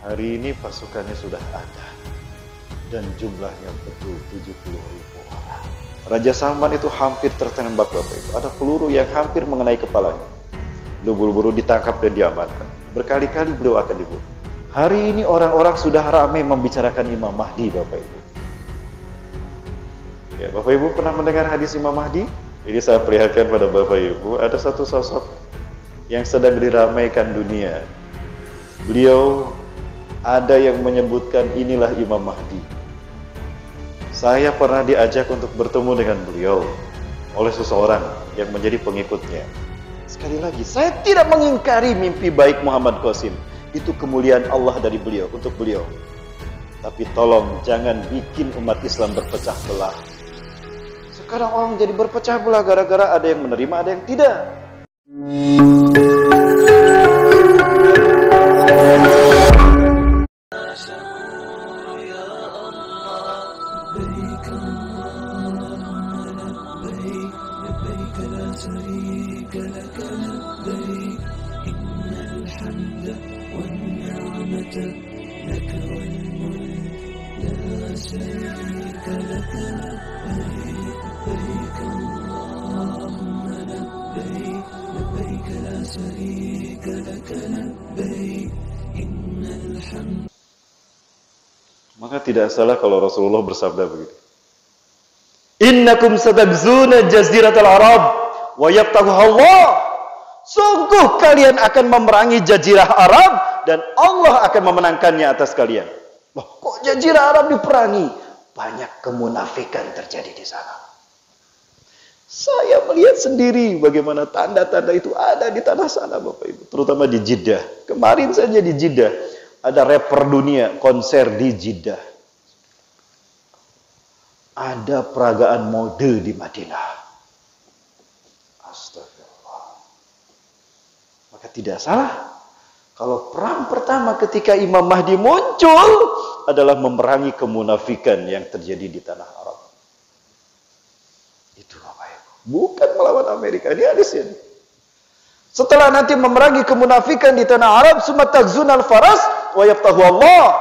Hari ini pasukannya sudah ada dan jumlahnya betul 70.000 orang. Raja Salman itu hampir tertembak Bapak Ibu. Ada peluru yang hampir mengenai kepalanya. Beliau buru-buru ditangkap dan diamankan. Berkali-kali beliau akan dibunuh. Hari ini orang-orang sudah ramai membicarakan Imam Mahdi Bapak Ibu. Ya, Bapak Ibu pernah mendengar hadis Imam Mahdi? Jadi saya perlihatkan pada Bapak Ibu, ada satu sosok yang sedang diramaikan dunia. Beliau ada yang menyebutkan inilah Imam Mahdi. Saya pernah diajak untuk bertemu dengan beliau oleh seseorang yang menjadi pengikutnya. Sekali lagi, saya tidak mengingkari mimpi baik Muhammad Qasim. Itu kemuliaan Allah dari beliau, untuk beliau. Tapi tolong jangan bikin umat Islam berpecah belah. Sekarang orang jadi berpecah belah gara-gara ada yang menerima, ada yang tidak. Maka tidak salah kalau Rasulullah bersabda begitu. Innakum satabzuna jaziratal Arab wa yabtaghuha Allah. Sungguh kalian akan memerangi jazirah Arab dan Allah akan memenangkannya atas kalian. Loh, kok jazirah Arab diperangi? Banyak kemunafikan terjadi di sana. Saya melihat sendiri bagaimana tanda-tanda itu ada di tanah sana Bapak Ibu, terutama di Jeddah. Kemarin saja di Jeddah ada rapper dunia konser di Jeddah. Ada peragaan mode di Madinah. Astagfirullah. Maka tidak salah kalau perang pertama ketika Imam Mahdi muncul adalah memerangi kemunafikan yang terjadi di tanah Arab. Itu Bapak Ibu. Bukan melawan Amerika. Ini hadisnya. Setelah nanti memerangi kemunafikan di tanah Arab, summa tagzunal faras wa yaftahu Allah.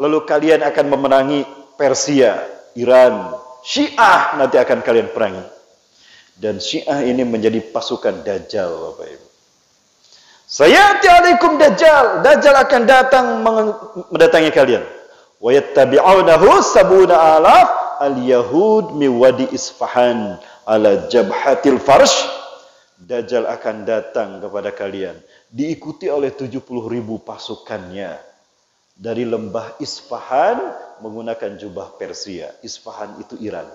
Lalu kalian akan memerangi Persia, Iran, Syiah nanti akan kalian perangi. Dan Syiah ini menjadi pasukan Dajjal Bapak Ibu. Sayati alaikum Dajjal. Dajjal akan datang mendatangi kalian. Wa yattabi'unahu sabuna alaf al-yahud mi wadi Isfahan ala jabhatil farsh. Dajjal akan datang kepada kalian diikuti oleh 70.000 pasukannya dari lembah Isfahan menggunakan jubah Persia. Isfahan itu Iran.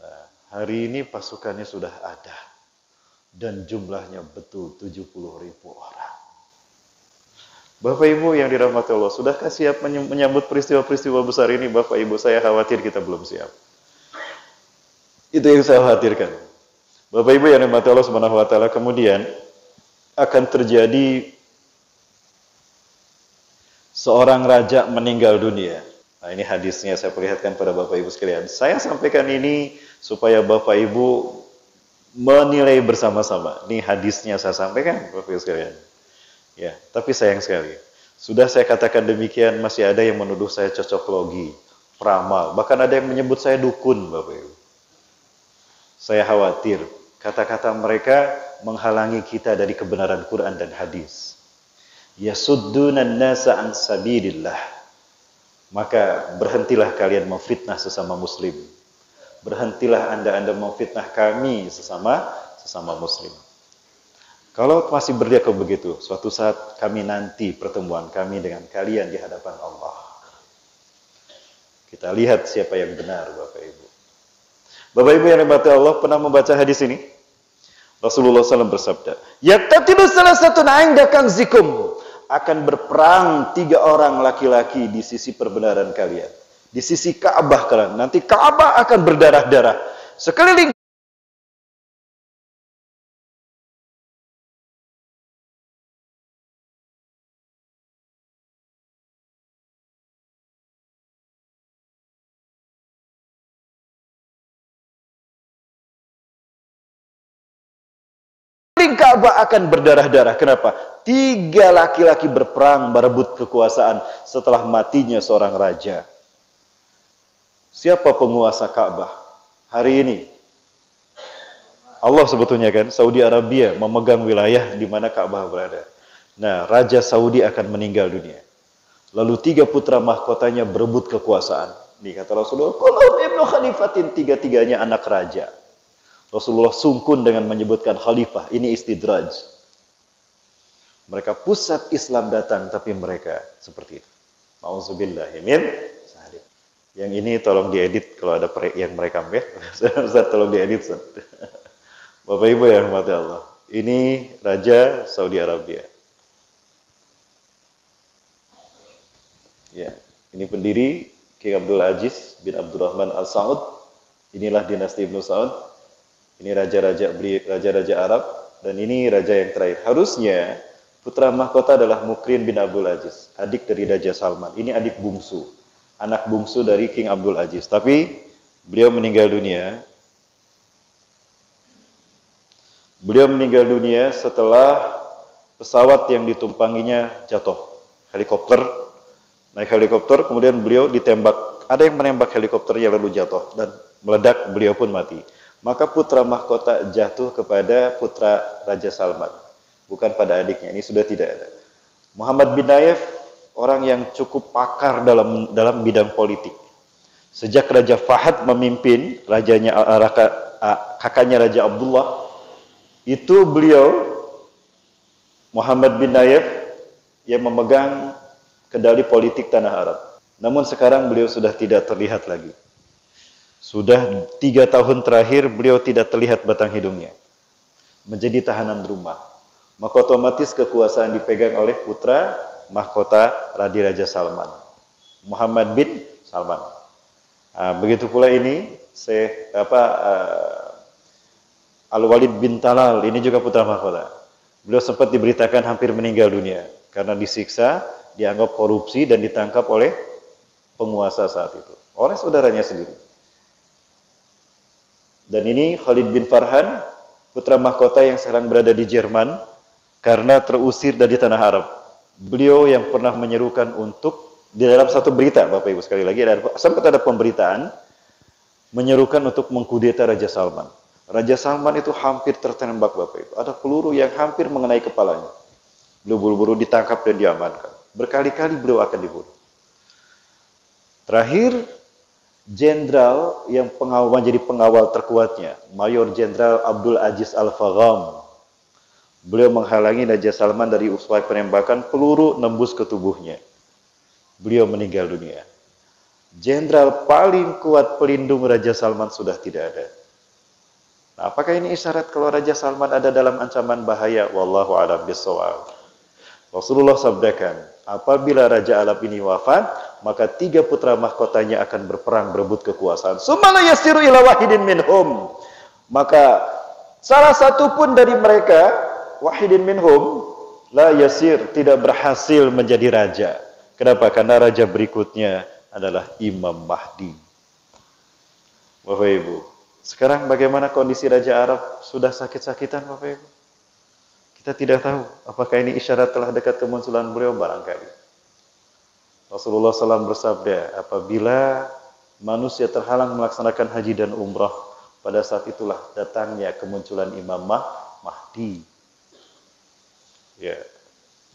Nah, hari ini pasukannya sudah ada dan jumlahnya betul 70.000 orang. Bapak Ibu yang dirahmati Allah, sudahkah siap menyambut peristiwa-peristiwa besar ini? Bapak Ibu, saya khawatir kita belum siap. Itu yang saya khawatirkan. Bapak Ibu yang dirahmati Allah Subhanahu wa taala, kemudian akan terjadi seorang raja meninggal dunia. Nah, ini hadisnya saya perlihatkan pada Bapak Ibu sekalian. Saya sampaikan ini supaya Bapak Ibu menilai bersama-sama. Ini hadisnya saya sampaikan Bapak Ibu sekalian. Ya, tapi sayang sekali. Sudah saya katakan demikian, masih ada yang menuduh saya cocok logi, peramal, bahkan ada yang menyebut saya dukun Bapak Ibu. Saya khawatir kata-kata mereka menghalangi kita dari kebenaran Quran dan hadis. Yasuddunan nasa an sabilillah. Maka berhentilah kalian memfitnah sesama muslim. Berhentilah anda memfitnah kami sesama muslim. Kalau masih berlaku begitu, suatu saat kami nanti pertemuan kami dengan kalian di hadapan Allah. Kita lihat siapa yang benar Bapak Ibu. Bapak Ibu yang dirahmati Allah, pernah membaca hadis ini? Rasulullah SAW bersabda, "Yaqtatilu salasatun 'inda kanzikum." Akan berperang 3 orang laki-laki di sisi perbenaran kalian. Di sisi Ka'bah kalian. Nanti Ka'bah akan berdarah-darah. Sekeliling dinding Ka'bah akan berdarah-darah. Kenapa? 3 laki-laki berperang berebut kekuasaan setelah matinya seorang raja. Siapa penguasa Ka'bah hari ini? Allah sebetulnya kan, Saudi Arabia memegang wilayah di mana Ka'bah berada. Nah, Raja Saudi akan meninggal dunia. Lalu 3 putra mahkotanya berebut kekuasaan. Nih kata Rasulullah, kulluhum ibnu khalifatin, 3-tiganya anak raja. Rasulullah sungkun dengan menyebutkan khalifah, ini istidraj. Mereka pusat Islam datang, tapi mereka seperti itu. Ma'udzubillahi min dzalik. Yang ini tolong diedit kalau ada yang merekam ya. Ustaz tolong diedit Ustaz. Bapak Ibu yang rahmati Allah. Ini Raja Saudi Arabia. Ya, ini pendiri King Abdul Aziz bin Abdurrahman Al Saud. Inilah dinasti Ibnu Saud. Ini raja-raja Arab dan ini raja yang terakhir. Harusnya putra mahkota adalah Mukrin bin Abdul Aziz, adik dari Raja Salman. Ini adik bungsu, anak bungsu dari King Abdul Aziz. Tapi beliau meninggal dunia. Beliau meninggal dunia setelah pesawat yang ditumpanginya jatuh. Helikopter, naik helikopter, kemudian beliau ditembak. Ada yang menembak helikopternya lalu jatuh dan meledak, beliau pun mati. Maka putra mahkota jatuh kepada putra Raja Salman, bukan pada adiknya. Ini sudah tidak ada. Muhammad bin Nayef orang yang cukup pakar dalam bidang politik. Sejak Raja Fahad memimpin, kakaknya Raja Abdullah, itu beliau Muhammad bin Nayef yang memegang kendali politik tanah Arab. Namun sekarang beliau sudah tidak terlihat lagi. Sudah 3 tahun terakhir beliau tidak terlihat batang hidungnya. Menjadi tahanan rumah. Maka otomatis kekuasaan dipegang oleh putra mahkota Raja Salman. Muhammad bin Salman. Begitu pula ini Al-Walid bin Talal, ini juga putra mahkota. Beliau sempat diberitakan hampir meninggal dunia karena disiksa, dianggap korupsi dan ditangkap oleh penguasa saat itu. Oleh saudaranya sendiri. Dan ini Khalid bin Farhan, putra mahkota yang sekarang berada di Jerman karena terusir dari tanah Arab. Beliau yang pernah menyerukan untuk, di dalam satu berita, Bapak Ibu sekali lagi, sempat ada pemberitaan menyerukan untuk mengkudeta Raja Salman. Raja Salman itu hampir tertembak, Bapak Ibu. Ada peluru yang hampir mengenai kepalanya. Beliau buru-buru ditangkap dan diamankan. Berkali-kali beliau akan dibunuh. Terakhir, jenderal yang menjadi pengawal terkuatnya, Mayor Jenderal Abdul Aziz Al-Fagham. Beliau menghalangi Raja Salman dari usai penembakan, peluru nembus ke tubuhnya. Beliau meninggal dunia. Jenderal paling kuat pelindung Raja Salman sudah tidak ada. Nah, apakah ini isyarat kalau Raja Salman ada dalam ancaman bahaya? Wallahu a'lam bishawab. Rasulullah sabdakan, apabila Raja Arab ini wafat, maka 3 putra mahkotanya akan berperang berebut kekuasaan. Summa la yasiru ila wahidin minhum. Maka salah satu pun dari mereka, wahidin minhum, la yasir, tidak berhasil menjadi raja. Kenapa? Karena raja berikutnya adalah Imam Mahdi. Bapak Ibu, sekarang bagaimana kondisi Raja Arab? Sudah sakit-sakitan Bapak Ibu? Kita tidak tahu apakah ini isyarat telah dekat kemunculan beliau, barangkali. Rasulullah SAW bersabda, apabila manusia terhalang melaksanakan haji dan umrah, pada saat itulah datangnya kemunculan Imam Mahdi. Ya,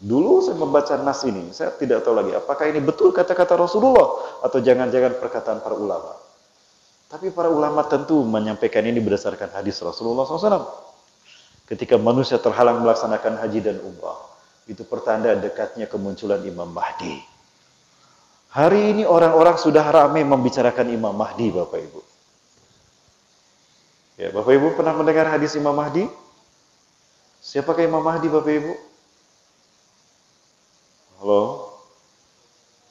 dulu saya membaca nas ini, saya tidak tahu lagi apakah ini betul kata-kata Rasulullah atau jangan-jangan perkataan para ulama. Tapi para ulama tentu menyampaikan ini berdasarkan hadis Rasulullah SAW. Ketika manusia terhalang melaksanakan haji dan umrah, itu pertanda dekatnya kemunculan Imam Mahdi. Hari ini orang-orang sudah ramai membicarakan Imam Mahdi, Bapak Ibu. Ya, Bapak Ibu pernah mendengar hadis Imam Mahdi? Siapakah Imam Mahdi, Bapak Ibu? Halo?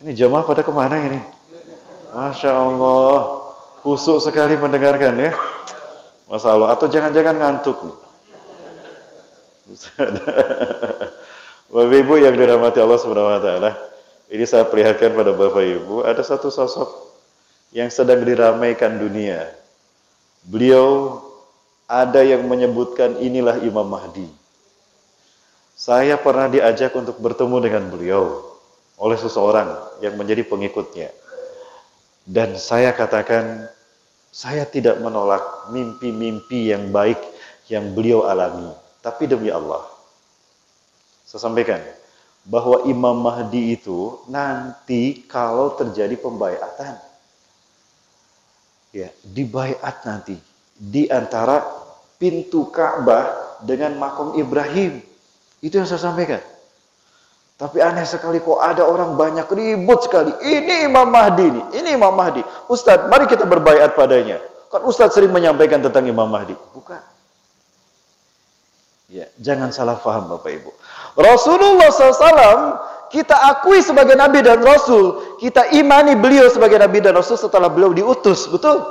Ini jamaah pada kemana ini? Masya Allah, khusyuk sekali mendengarkan ya. Masya Allah, atau jangan-jangan ngantuk nih. Bapak Ibu yang dirahmati Allah Subhanahu wa taala, ini saya perlihatkan pada Bapak Ibu, ada satu sosok yang sedang diramaikan dunia. Beliau ada yang menyebutkan inilah Imam Mahdi. Saya pernah diajak untuk bertemu dengan beliau oleh seseorang yang menjadi pengikutnya. Dan saya katakan, saya tidak menolak mimpi-mimpi yang baik yang beliau alami. Tapi demi Allah, saya sampaikan bahwa Imam Mahdi itu nanti kalau terjadi pembaiatan, ya, dibaiat nanti di antara pintu Ka'bah dengan makam Ibrahim. Itu yang saya sampaikan. Tapi aneh sekali kok ada orang banyak ribut sekali. Ini Imam Mahdi ini Imam Mahdi. Ustadz, mari kita berbaiat padanya. Kan Ustadz sering menyampaikan tentang Imam Mahdi. Bukan. Ya, jangan salah paham Bapak Ibu. Rasulullah SAW kita akui sebagai Nabi dan Rasul. Kita imani beliau sebagai Nabi dan Rasul setelah beliau diutus. Betul?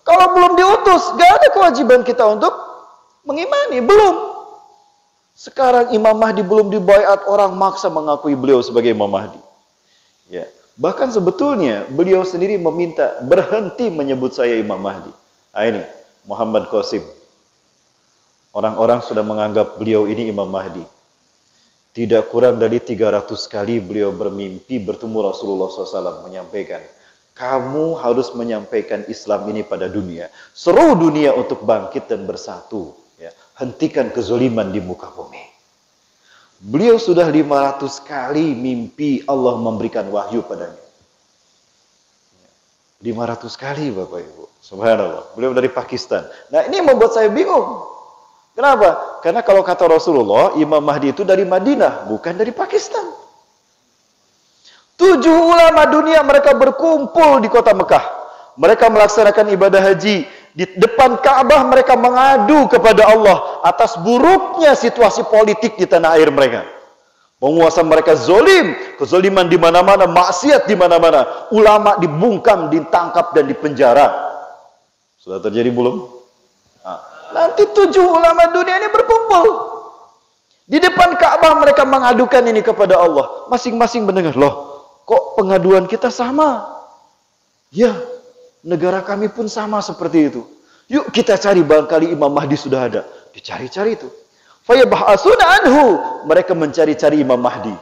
Kalau belum diutus, gak ada kewajiban kita untuk mengimani. Belum. Sekarang Imam Mahdi belum dibaiat, orang maksa mengakui beliau sebagai Imam Mahdi. Ya, bahkan sebetulnya beliau sendiri meminta berhenti menyebut saya Imam Mahdi. Nah, ini Muhammad Qasim. Orang-orang sudah menganggap beliau ini Imam Mahdi. Tidak kurang dari 300 kali beliau bermimpi bertemu Rasulullah SAW menyampaikan, kamu harus menyampaikan Islam ini pada dunia. Seluruh dunia untuk bangkit dan bersatu. Ya, hentikan kezaliman di muka bumi. Beliau sudah 500 kali mimpi Allah memberikan wahyu padanya. 500 kali Bapak Ibu. Subhanallah. Beliau dari Pakistan. Nah, ini membuat saya bingung. Kenapa? Karena kalau kata Rasulullah, Imam Mahdi itu dari Madinah, bukan dari Pakistan. 7 ulama dunia mereka berkumpul di kota Mekah. Mereka melaksanakan ibadah haji. Di depan Ka'bah mereka mengadu kepada Allah atas buruknya situasi politik di tanah air mereka. Penguasa mereka zolim, kezoliman di mana-mana, maksiat di mana-mana. Ulama dibungkam, ditangkap dan dipenjara. Sudah terjadi belum? Nah, nanti 7 ulama dunia ini berkumpul. Di depan Ka'bah mereka mengadukan ini kepada Allah. Masing-masing mendengar, loh, kok pengaduan kita sama? Ya, negara kami pun sama seperti itu. Yuk kita cari, barangkali Imam Mahdi sudah ada. Dicari-cari itu. Fayabahasuna anhu. Mereka mencari-cari Imam Mahdi.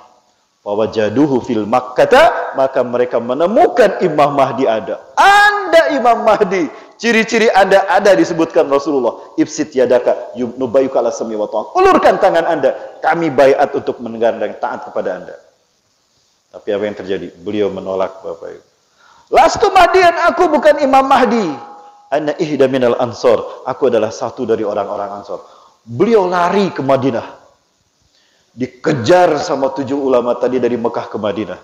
Fawajaduhu fil Makkata. Maka mereka menemukan Imam Mahdi ada. Anda Imam Mahdi. Ciri-ciri Anda ada disebutkan Rasulullah. Ibsit yadaka nubayuka ala sami wa ta'at. Ulurkan tangan Anda. Kami baiat untuk mendengar dan taat kepada Anda. Tapi apa yang terjadi? Beliau menolak Bapak Ibu. Lastu Mahdian, aku bukan Imam Mahdi. Ana ihda minal ansor. Aku adalah satu dari orang-orang Ansor. Beliau lari ke Madinah. Dikejar sama 7 ulama tadi dari Mekah ke Madinah.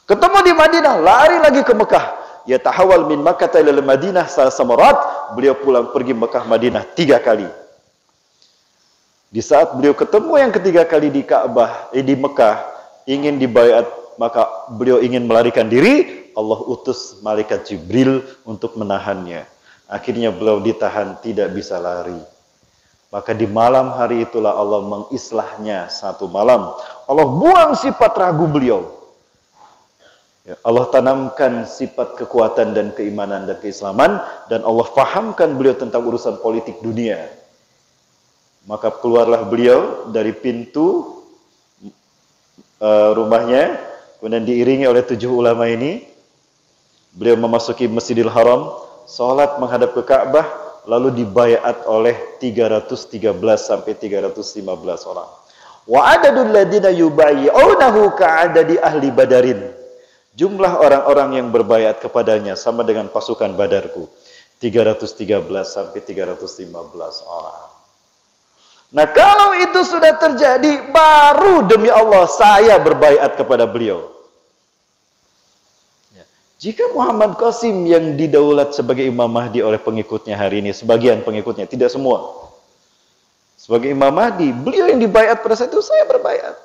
Ketemu di Madinah, lari lagi ke Mekah. Ya tahawal min Makkah ila Madinah samarat. Beliau pulang pergi Mekah Madinah 3 kali. Di saat beliau ketemu yang ketiga kali di Ka'bah, di Mekah, ingin dibaiat, maka beliau ingin melarikan diri. Allah utus malaikat Jibril untuk menahannya. Akhirnya beliau ditahan, tidak bisa lari. Maka di malam hari itulah Allah mengislahnya satu malam. Allah buang sifat ragu beliau. Ya, Allah tanamkan sifat kekuatan dan keimanan dan keislaman. Dan Allah fahamkan beliau tentang urusan politik dunia. Maka keluarlah beliau dari pintu rumahnya. Kemudian diiringi oleh 7 ulama ini. Beliau memasuki Masjidil Haram. Salat menghadap ke Ka'bah, lalu dibaiat oleh 313 sampai 315 orang. Wa adadul ladina yubayyi'unahu ka'adadi ahli Badarin. Jumlah orang-orang yang berbaiat kepadanya sama dengan pasukan Badarku. 313 sampai 315 orang. Nah, kalau itu sudah terjadi, baru demi Allah saya berbaiat kepada beliau. Jika Muhammad Qasim yang didaulat sebagai Imam Mahdi oleh pengikutnya hari ini, sebagian pengikutnya, tidak semua. Sebagai Imam Mahdi, beliau yang dibaiat pada saat itu, saya berbaiat.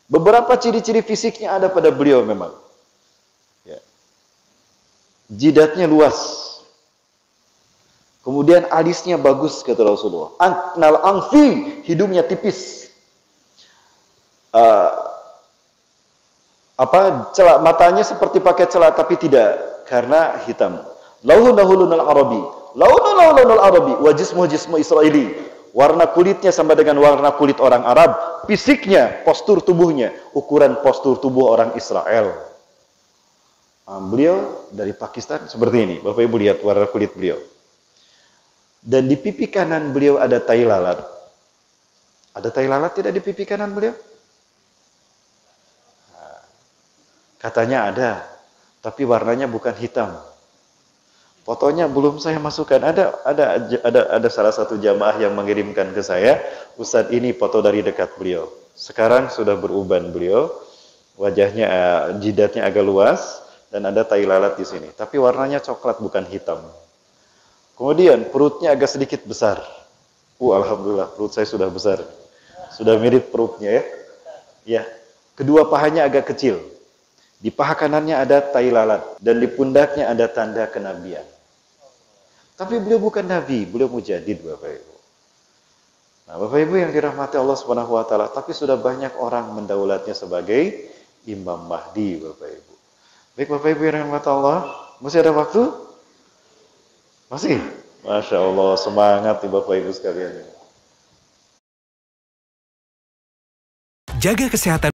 Beberapa ciri-ciri fisiknya ada pada beliau memang. Ya. Jidatnya luas. Kemudian alisnya bagus, kata Rasulullah. Anal angfi, hidungnya tipis. Celak matanya seperti pakai celak tapi tidak, karena hitam. Launul arabi, launul arabi, wa jismu Israili. Warna kulitnya sama dengan warna kulit orang Arab. Fisiknya, postur tubuhnya, ukuran postur tubuh orang Israel. Beliau dari Pakistan seperti ini. Bapak Ibu lihat warna kulit beliau. Dan di pipi kanan beliau ada tai lalat. Ada tai lalat tidak di pipi kanan beliau? Katanya ada, tapi warnanya bukan hitam. Fotonya belum saya masukkan. Ada salah satu jamaah yang mengirimkan ke saya, Ustadz ini foto dari dekat beliau. Sekarang sudah beruban beliau, wajahnya jidatnya agak luas dan ada tai lalat di sini. Tapi warnanya coklat bukan hitam. Kemudian perutnya agak sedikit besar. Alhamdulillah perut saya sudah besar. Sudah mirip perutnya ya. Ya. Kedua pahanya agak kecil. Di paha kanannya ada tai lalat dan di pundaknya ada tanda kenabian. Tapi beliau bukan nabi, beliau mujadid Bapak Ibu. Nah, Bapak Ibu yang dirahmati Allah Subhanahu wa taala, tapi sudah banyak orang mendaulatnya sebagai Imam Mahdi Bapak Ibu. Baik Bapak Ibu yang dirahmati Allah, masih ada waktu? Masih? Masya Allah, semangat nih Bapak Ibu sekalian. Jaga kesehatan